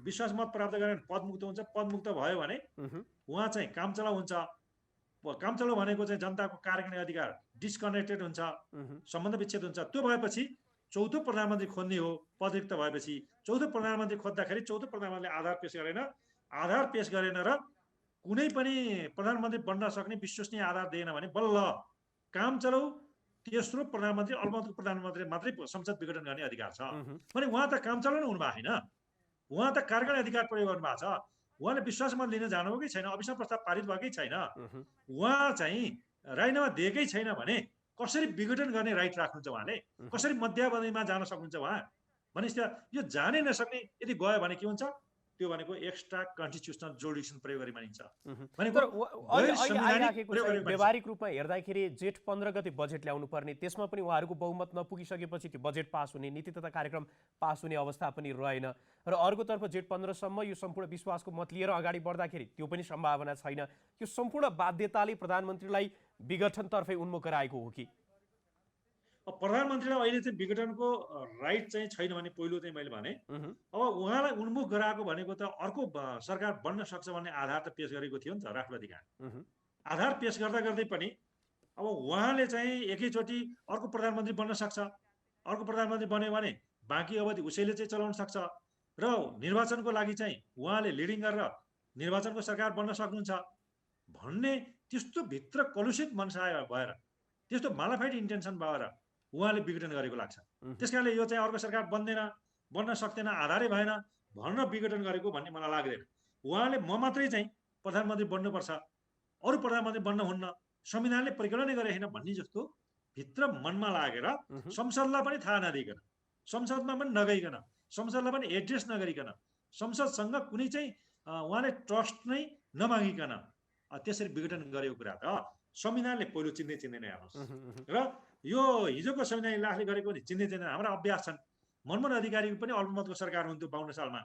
विश्वास मत प्राप्त गरेन पदमुक्त हुन्छ। पदमुक्त भयो भने उहाँ चाहिँ कामचलाउ हुन्छ। कामचलाउ भनेको चाहिँ जनताको कार्यकारी अधिकार डिस्कनेक्टेड हुन्छ, सम्बन्ध विच्छेद हुन्छ। त्यो भएपछि चौथो प्रधानमन्त्री खोज्ने हो। पदरिक्त भएपछि चौथो प्रधानमन्त्री खोज्दाखेरि चौथो प्रधानमन्त्रीले आधार पेश गरेन र कुनै पनि प्रधानमन्त्री बन्न सक्ने विश्वसनीय आधार दिएन भने बल्ल कामचलाउ तेस्रो प्रधानमन्त्री अल्पमतको प्रधानमन्त्री मात्रै संसद विघटन गर्ने अधिकार छ। भने उहाँ त कामचलाउ नै हुनुभएको होइन, उहाँ त कार्यकारी अधिकार प्रयोग गर्नुभएको छ। उहाँले विश्वास मत लिन जानुभएकै छैन, अविश्वास प्रस्ताव पारित भएकै छैन। उहाँ चाहिँ राजीनामा दिएकै छैन भने कसरी विघटन गर्ने राइट राख्नुहुन्छ उहाँले? कसरी मध्यावधिमा जान सक्नुहुन्छ उहाँ? भनेपछि यो जानै नसक्ने यदि गयो भने के हुन्छ? त्यो भनेको एक्स्ट्रा कन्स्टिट्युसनल जुरिडिक्सन प्रयोग गरी मानिन्छ। व्यावहारिक रूपमा हेर्दाखेरि जेठ 15 गते बजेट ल्याउनु पर्ने, त्यसमा पनि उहाँहरूको बहुमत नपुगिसकेपछि त्यो बजेट पास हुने, नीति तथा कार्यक्रम पास हुने अवस्था पनि रहेन र अर्कोतर्फ जेठ 15 सम्म यो सम्पूर्ण विश्वासको मत लिएर अगाडि बढ्दाखेरि त्यो पनि सम्भावना छैन। यो सम्पूर्ण बाध्यताले प्रधानमन्त्रीलाई विघटनतर्फै उन्मुख गराएको हो कि? प्रधानमन्त्रीलाई अहिले चाहिँ विघटनको राइट चाहिँ छैन भने पहिलो चाहिँ मैले भने, अब उहाँलाई उन्मुख गराएको भनेको त अर्को सरकार बन्न सक्छ भन्ने आधार त पेश गरेको थियो नि त राष्ट्रपतिका। आधार पेश गर्दा गर्दै पनि अब उहाँले चाहिँ एकैचोटि अर्को प्रधानमन्त्री बन्न सक्छ, अर्को प्रधानमन्त्री बन्यो भने बाँकी अवधि उसैले चाहिँ चलाउन सक्छ र निर्वाचनको लागि चाहिँ उहाँले लिडिङ गरेर निर्वाचनको सरकार बन्न सक्नुहुन्छ भन्ने त्यस्तो भित्र कलुषित मनसाय भएर, त्यस्तो मालाफाइड इन्टेन्सन भएर उहाँले विघटन गरेको लाग्छ। त्यसकारणले यो चाहिँ अर्को सरकार बन्न सक्दैन, आधारै भएन भनेर विघटन गरेको भन्ने मलाई लाग्दैन। उहाँले म मात्रै चाहिँ प्रधानमन्त्री बन्नुपर्छ, अरू प्रधानमन्त्री बन्न हुन्न, संविधानले परिकल्पना गरेको छैन भन्ने जस्तो भित्र मनमा लागेर संसदलाई पनि थाहा नदिइकन, संसदमा पनि नगइकन, संसदलाई पनि एड्रेस नगरिकन, संसदसँग कुनै चाहिँ उहाँले ट्रस्ट नै नमागिकन त्यसरी विघटन गरेको कुरा त संविधानले पहिलो चिन्दैन हेर्नुहोस्। र यो हिजोको संविधान इजलासले गरेको नि चिन्दैन। हाम्रा अभ्यास छन्। मनमोहन अधिकारी पनि अल्पमतको सरकार हुन्थ्यो 52 सालमा।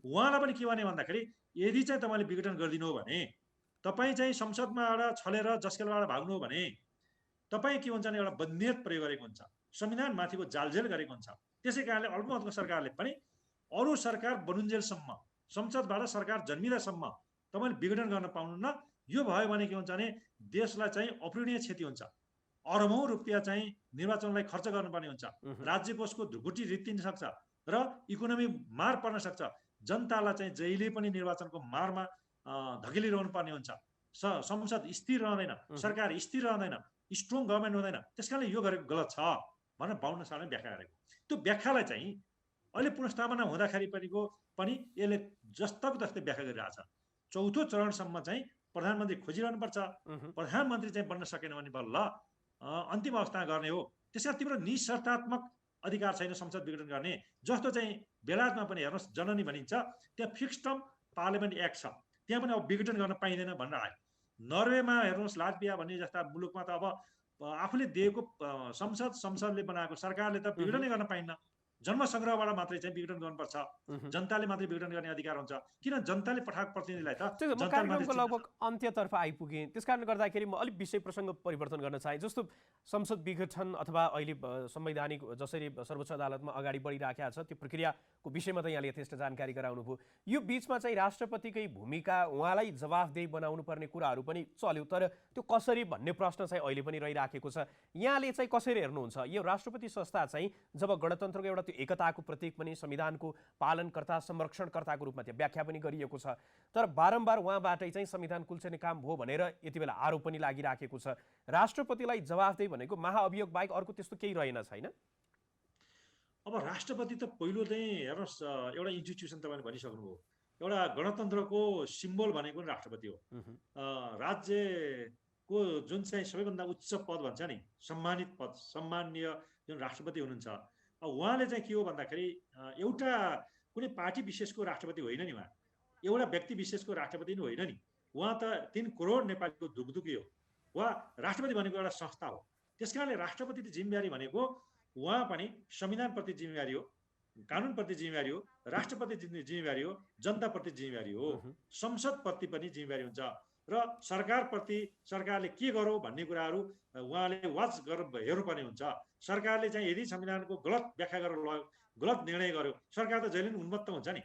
उहाँलाई पनि के भने भन्दाखेरि यदि चाहिँ तपाईँले विघटन गरिदिनु हो भने, तपाईँ चाहिँ संसदबाट छलेर जसकेलबाट भाग्नु हो भने तपाईँ के हुन्छ भने एउटा बदनियत प्रयोग गरेको हुन्छ, संविधान माथिको जालझेल गरेको हुन्छ। त्यसै कारणले अल्पमतको सरकारले पनि अरू सरकार बनुन्जेलसम्म, संसदबाट सरकार जन्मिँदासम्म तपाईँले विघटन गर्न पाउनुहुन्न। यो भयो भने के हुन्छ भने देशलाई चाहिँ अपूरणीय क्षति हुन्छ। अरबौं रुपियाँ चाहिँ निर्वाचनलाई खर्च गर्नुपर्ने हुन्छ, राज्य कोषको ढुकुटी रित्तिन सक्छ र इकोनोमी मार पर्न सक्छ। जनतालाई चाहिँ जहिले पनि निर्वाचनको मारमा धकेलिरहनु पर्ने हुन्छ। संसद स्थिर रहँदैन, सरकार स्थिर रहँदैन, स्ट्रङ गभर्मेन्ट हुँदैन। त्यसकारणले यो गरेको गलत छ भनेर 52 सालमा व्याख्या गरेको। त्यो व्याख्यालाई चाहिँ अहिले पुनर्स्थापना हुँदाखेरि पनि यसले जस्तोको तस्तै व्याख्या गरिरहेछ। चौथो चरणसम्म चाहिँ प्रधानमन्त्री खोजिरहनुपर्छ, प्रधानमन्त्री चाहिँ बन्न सकेन भने बल्ल अन्तिम अवस्था गर्ने हो। त्यसका तिम्रो निशर्तात्मक अधिकार छैन संसद विघटन गर्ने। जस्तो चाहिँ बेलायतमा पनि हेर्नुहोस् जननी भनिन्छ, त्यहाँ फिक्स टर्म पार्लियामेन्ट एक्ट छ, त्यहाँ पनि अब विघटन गर्न पाइँदैन भनेर आयो। नर्वेमा हेर्नुहोस्, लाटभिया भन्ने जस्ता मुलुकमा त अब आफूले दिएको संसदले बनाएको सरकारले त विघटनै गर्न पाइन्न। जन्म सङ्ग्रहबाट मात्रै चाहिँ विघटन गर्नुपर्छ, जनताले मात्रै विघटन गर्ने अधिकार हुन्छ। किन जनताले पठाएको प्रतिनिधिलाई त कार्यक्रमको लगभग अन्त्यतर्फ आइपुगेँ। त्यसकारणले गर्दाखेरि म अलिक विषय प्रसङ्ग परिवर्तन गर्न चाहेँ। जस्तो संसद विघटन अथवा अहिले संवैधानिक जसरी सर्वोच्च अदालतमा अगाडि बढिराखेको छ त्यो प्रक्रियाको विषयमा त यहाँले यथेष्ट जानकारी गराउनु भयो। यो बिचमा चाहिँ राष्ट्रपतिकै भूमिका, उहाँलाई जवाफदेही बनाउनु पर्ने कुराहरू पनि चल्यो, तर त्यो कसरी भन्ने प्रश्न चाहिँ अहिले पनि रहिराखेको छ। यहाँले चाहिँ कसरी हेर्नुहुन्छ यो राष्ट्रपति संस्था चाहिँ जब गणतन्त्रको एउटा त्यो एकताको प्रतीक पनि संविधानको पालनकर्ता संरक्षणकर्ताको रूपमा त्यहाँ व्याख्या पनि गरिएको छ। तर बारम्बार उहाँबाटै चाहिँ संविधान कुल्चिने काम भयो भनेर यति बेला आरोप पनि लागिराखेको छ। राष्ट्रपतिलाई जवाफदेही भनेको महाअभियोग बाहेक अर्को त्यस्तो केही रहेन छैन? अब राष्ट्रपति त पहिलो चाहिँ हेर्नुहोस्, एउटा इन्स्टिट्युसन तपाईँले भनिसक्नुभयो, एउटा गणतन्त्रको सिम्बल भनेको पनि राष्ट्रपति हो। राज्यको जुन चाहिँ सबैभन्दा उच्च पद भन्छ नि, सम्मानित पद, सम्माननीय जुन राष्ट्रपति हुनुहुन्छ, उहाँले चाहिँ के हो भन्दाखेरि एउटा कुनै पार्टी विशेषको राष्ट्रपति होइन नि, उहाँ एउटा व्यक्ति विशेषको राष्ट्रपति नै होइन नि। उहाँ त 3 करोड नेपालीको दुखदुखी हो। उहाँ राष्ट्रपति भनेको एउटा संस्था हो। त्यस कारणले राष्ट्रपतिको जिम्मेवारी भनेको उहाँ पनि संविधानप्रति जिम्मेवारी हो, कानुनप्रति जिम्मेवारी हो, राष्ट्रप्रति जिम्मेवारी हो, जनताप्रति जिम्मेवारी हो, संसदप्रति पनि जिम्मेवारी हुन्छ र सरकारप्रति सरकारले के गरौँ भन्ने कुराहरू उहाँले वाच हेर्नुपर्ने हुन्छ। सरकारले चाहिँ यदि संविधानको गलत व्याख्या गरेर लग्यो, गलत निर्णय गर्यो, सरकार त जहिले पनि उन्मत्त हुन्छ नि।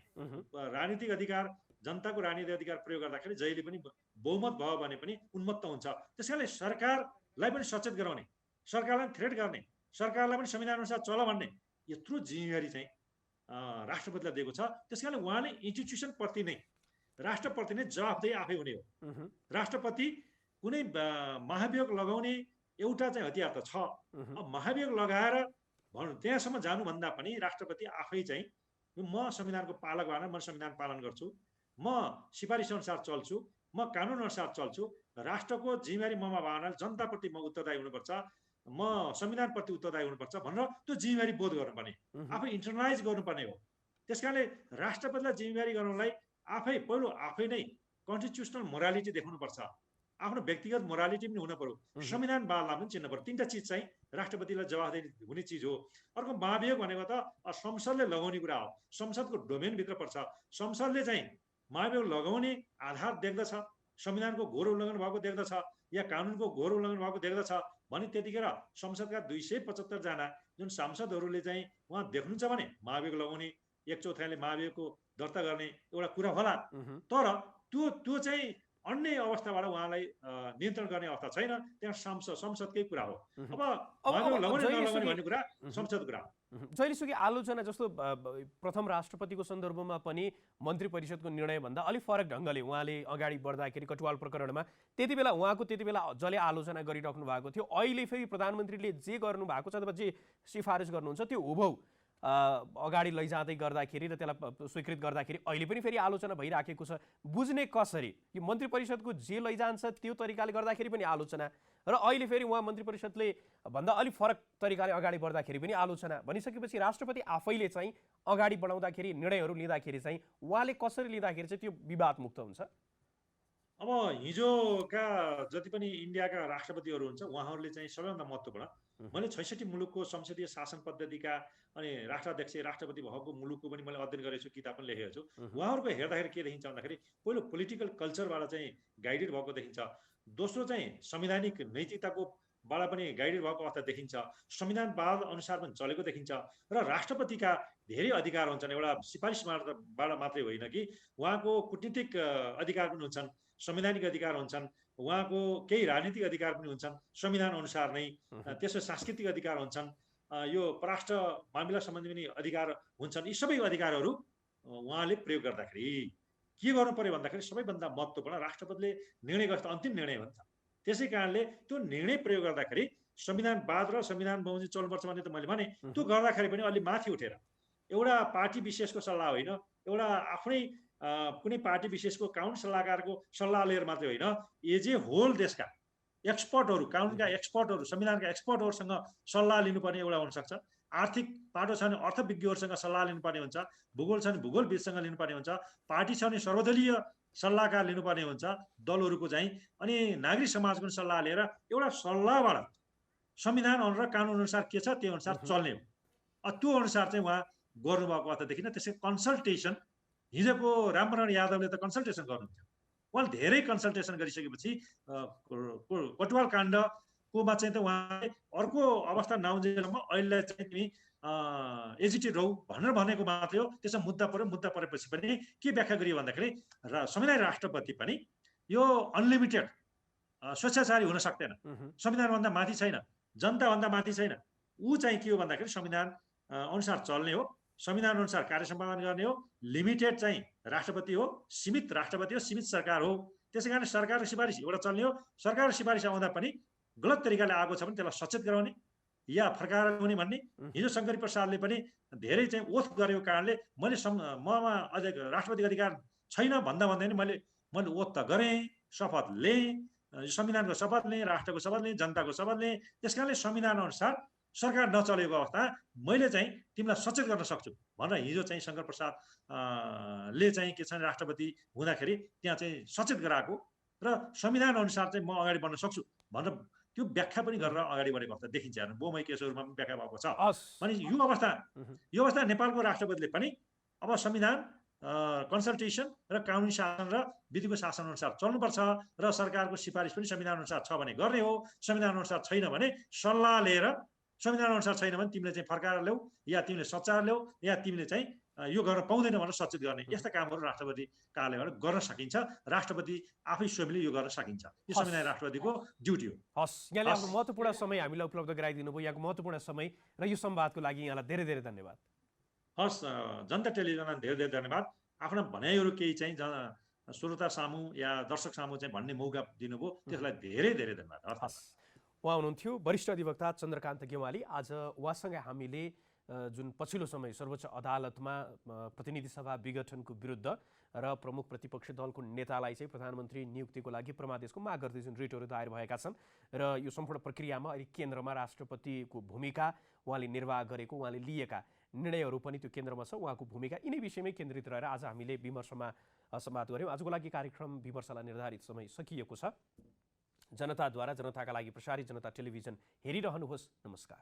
राजनीतिक अधिकार, जनताको राजनीतिक अधिकार प्रयोग गर्दाखेरि जहिले पनि बहुमत भयो भने पनि उन्मत्त हुन्छ। त्यसकारणले सरकारलाई पनि सचेत गराउने, सरकारलाई थ्रेट गर्ने, सरकारलाई पनि संविधान अनुसार चल भन्ने यत्रो जिम्मेवारी चाहिँ राष्ट्रपतिलाई दिएको छ। त्यसकारणले उहाँले इन्स्टिट्युसन प्रति नै, राष्ट्रप्रति नै जवाफदेही आफै हुने हो। राष्ट्रपति कुनै महाभियोग लगाउने एउटा चाहिँ हतियार त छ। अब महाभियोग लगाएर त्यहाँसम्म जानुभन्दा पनि राष्ट्रपति आफै चाहिँ म संविधानको पालक भएर म संविधान पालन गर्छु, म सिफारिस अनुसार चल्छु, म कानुन अनुसार चल्छु, राष्ट्रको जिम्मेवारी ममा भएर जनताप्रति म उत्तरदायी हुनुपर्छ, म संविधानप्रति उत्तरदायी हुनुपर्छ भनेर त्यो जिम्मेवारी बोध गर्नुपर्ने, आफै इन्टरनलाइज गर्नुपर्ने हो। त्यसकारणले राष्ट्रपतिलाई जिम्मेवारी गर्नलाई पहिलो आफै नै कन्स्टिट्युसनल मोरालिटी देखाउनुपर्छ, आफ्नो व्यक्तिगत मोरालिटी पनि हुन पर्यो, संविधानवादलाई पनि चिन्न पर्यो। 3टा चिज चाहिँ राष्ट्रपतिलाई जवाफदेही हुने चिज हो। अर्को महाभियोग भनेको त संसदले लगाउने कुरा हो, संसदको डोमेनभित्र पर्छ। संसदले चाहिँ महाभियोग लगाउने आधार देख्दछ, संविधानको घोर उल्लङ्घन भएको देख्दछ या कानुनको घोर उल्लङ्घन भएको देख्दछ भने त्यतिखेर संसदका 275 जना जुन सांसदहरूले चाहिँ उहाँ देख्नुहुन्छ भने महाभियोग लगाउने, 1/4 महाभियोगको दर्ता गर्ने एउटा कुरा होला। तर त्यो चाहिँ अन्य अवस्थाबाट उहाँलाई नियन्त्रण गर्ने अवस्था छैन। त्यहाँ संसदकै कुरा हो। अब महाभियोग लगाउने नलगाउने भन्ने कुरा संसदको कुरा हो। जहिलेसुकै आलोचना जस्तो प्रथम राष्ट्रपतिको सन्दर्भमा पनि मन्त्री परिषदको निर्णयभन्दा अलिक फरक ढङ्गले उहाँले अगाडि बढ्दाखेरि कटुवाल प्रकरणमा त्यति बेला जसले आलोचना गरिराख्नु भएको थियो, अहिले फेरि प्रधानमन्त्रीले जे गर्नुभएको छ अथवा जे सिफारिस गर्नुहुन्छ त्यो हुबहु अगाडि लैजाँदै गर्दाखेरि र त्यसलाई स्वीकृत गर्दाखेरि अहिले पनि फेरि आलोचना भइराखेको छ। बुझ्ने कसरी? यो मन्त्री परिषदको जे लैजान्छ त्यो तरिकाले गर्दाखेरि पनि आलोचना र अहिले फेरि उहाँ मन्त्री परिषदले भन्दा अलिक फरक तरिकाले अगाडि बढ्दाखेरि पनि आलोचना भनिसकेपछि राष्ट्रपति आफैले चाहिँ अगाडि बढाउँदाखेरि, निर्णयहरू लिँदाखेरि चाहिँ उहाँले कसरी लिँदाखेरि चाहिँ त्यो विवादमुक्त हुन्छ? अब हिजोका जति पनि इन्डियाका राष्ट्रपतिहरू हुन्छ उहाँहरूले चाहिँ सबैभन्दा महत्त्वपूर्ण, मैले 66 मुलुकको संसदीय शासन पद्धतिका अनि राष्ट्राध्यक्ष राष्ट्रपति भएको मुलुकको पनि मैले अध्ययन गरेको छु, किताब पनि लेखेको छु। उहाँहरूको हेर्दाखेरि के देखिन्छ भन्दाखेरि पहिलो पोलिटिकल कल्चरबाट चाहिँ गाइडेड भएको देखिन्छ, दोस्रो चाहिँ संवैधानिक नैतिकताको बाट पनि गाइडेड भएको अवस्था देखिन्छ, संविधानवाद अनुसार पनि चलेको देखिन्छ र राष्ट्रपतिका धेरै अधिकार हुन्छन्। एउटा सिफारिसबाट मात्रै होइन कि उहाँको कूटनीतिक अधिकार पनि हुन्छन्, संवैधानिक अधिकार हुन्छन्, उहाँको केही राजनीतिक अधिकार पनि हुन्छन् संविधान अनुसार नै, त्यसो सांस्कृतिक अधिकार हुन्छन्, यो परराष्ट्र मामिला सम्बन्धी पनि अधिकार हुन्छन्। यी सबै अधिकारहरू उहाँले प्रयोग गर्दाखेरि के गर्नु पर्यो भन्दाखेरि सबैभन्दा महत्त्वपूर्ण राष्ट्रपतिले निर्णय गर्छ, अन्तिम निर्णय हुन्छ। त्यसै कारणले त्यो निर्णय प्रयोग गर्दाखेरि संविधानवाद र संविधान बमोजिम चल्नुपर्छ भन्ने त मैले भने, त्यो गर्दाखेरि पनि अलि माथि उठेर एउटा पार्टी विशेषको सल्लाह होइन, एउटा आफ्नै कुनै पार्टी विशेषको कानुन सल्लाहकारको सल्लाह लिएर मात्रै होइन, एज ए होल देशका एक्सपर्टहरू, कानुनका एक्सपर्टहरू, संविधानका एक्सपर्टहरूसँग सल्लाह लिनुपर्ने एउटा हुनसक्छ। आर्थिक पाटो छ भने अर्थविज्ञहरूसँग सल्लाह लिनुपर्ने हुन्छ, भूगोल छ भने भूगोलविदसँग लिनुपर्ने हुन्छ, पार्टी छ भने सर्वदलीय सल्लाहकार लिनुपर्ने हुन्छ दलहरूको चाहिँ, अनि नागरिक समाजको पनि सल्लाह लिएर एउटा सल्लाहबाट संविधान र कानुन अनुसार के छ त्यो अनुसार चल्ने हो। त्यो अनुसार चाहिँ उहाँ गर्नुभएको अवस्था देखिन। त्यसै कन्सल्टेसन हिजोको रामवरण यादवले त कन्सल्टेसन गर्नुहुन्थ्यो, उहाँले धेरै कन्सल्टेसन गरिसकेपछि कटुवाल काण्डकोमा चाहिँ त उहाँले अर्को अवस्था नआउन्जेलसम्म अहिले चाहिँ तिमी एजिटेड रहौ भनेर भनेको मात्रै हो। त्यसमा मुद्दा परेपछि पनि के व्याख्या गरियो भन्दाखेरि संविधान राष्ट्रपति पनि यो अनलिमिटेड स्वेच्छाचारी हुन सक्दैन, संविधानभन्दा माथि छैन, जनताभन्दा माथि छैन। ऊ चाहिँ के हो भन्दाखेरि संविधान अनुसार चल्ने हो, संविधान अनुसार कार्य सम्पादन गर्ने हो, लिमिटेड चाहिँ राष्ट्रपति हो, सीमित राष्ट्रपति हो, सीमित सरकार हो। त्यसै कारण सरकारको सिफारिस एउटा चल्ने हो। सरकारको सिफारिस आउँदा पनि गलत तरिकाले आएको छ भने त्यसलाई सचेत गराउने या फर्काएर ल्याउने भन्ने। हिजो शङ्करी प्रसादले पनि धेरै चाहिँ ओथ गरेको कारणले ममा राष्ट्रपतिको अधिकार छैन भन्दा भन्दै मैले ओथ त गरेँ, शपथ लिएँ, संविधानको शपथ लिएँ, राष्ट्रको शपथ लिएँ, जनताको शपथ लिएँ। त्यस कारणले संविधान अनुसार सरकार नचलेको अवस्था मैले चाहिँ तिमीलाई सचेत गर्न सक्छु भनेर हिजो चाहिँ शङ्कर प्रसाद ले चाहिँ के छ राष्ट्रपति हुँदाखेरि त्यहाँ चाहिँ सचेत गराएको र संविधान अनुसार चाहिँ म अगाडि बढ्न सक्छु भनेर त्यो व्याख्या पनि गरेर अगाडि बढेको अवस्था देखिन्छ। हेर्नु बोमै केसहरूमा पनि व्याख्या भएको छ। भने यो अवस्था नेपालको राष्ट्रपतिले पनि अब संविधान कन्सल्टेसन र कानुनी शासन र विधिको शासन अनुसार चल्नुपर्छ र सरकारको सिफारिस पनि संविधान अनुसार छ भने गर्ने हो, संविधान अनुसार छैन भने सल्लाह लिएर, संविधान अनुसार छैन भने तिमीले चाहिँ फर्काएर ल्याऊ या तिमीले सचार ल्याऊ या तिमीले चाहिँ यो गर्न पाउँदैन भनेर सचेत गर्ने। यस्ता कामहरू राष्ट्रपति कार्यालयबाट गर्न सकिन्छ। राष्ट्रपति आफै स्वयंले यो गर्न सकिन्छ। यो संविधान राष्ट्रपतिको ड्युटी हो। हस्, यहाँले आफ्नो महत्त्वपूर्ण समय हामीलाई उपलब्ध गराइदिनु भयो। यहाँको महत्त्वपूर्ण समय र यो संवादको लागि यहाँलाई धेरै धेरै धन्यवाद। हस्, जनता टेलिभिजनलाई धेरै धेरै धन्यवाद। आफ्ना भनाइहरू केही चाहिँ श्रोता सामु या दर्शक सामु चाहिँ भन्ने मौका दिनुभयो, त्यसलाई धेरै धेरै धन्यवाद। हस्, उहाँ हुनुहुन्थ्यो वरिष्ठ अधिवक्ता चन्द्रकान्त गेवाली। आज उहाँसँगै हामीले जुन पछिल्लो समय सर्वोच्च अदालतमा प्रतिनिधि सभा विघटनको विरुद्ध र प्रमुख प्रतिपक्षी दलको नेतालाई चाहिँ प्रधानमन्त्री नियुक्तिको लागि परमादेशको माग गर्दै जुन रिटहरू दायर भएका छन् र यो सम्पूर्ण प्रक्रियामा अहिले केन्द्रमा राष्ट्रपतिको भूमिका उहाँले निर्वाह गरेको, उहाँले लिएका निर्णयहरू पनि त्यो केन्द्रमा छ, उहाँको भूमिका, यिनै विषयमै केन्द्रित रहेर आज हामीले विमर्शमा संवाद गऱ्यौँ। आजको लागि कार्यक्रम विमर्शलाई निर्धारित समय सकिएको छ। जनताद्वारा जनताका लागि प्रसारित जनता टेलिभिजन हेरिरहनुहोस्। नमस्कार।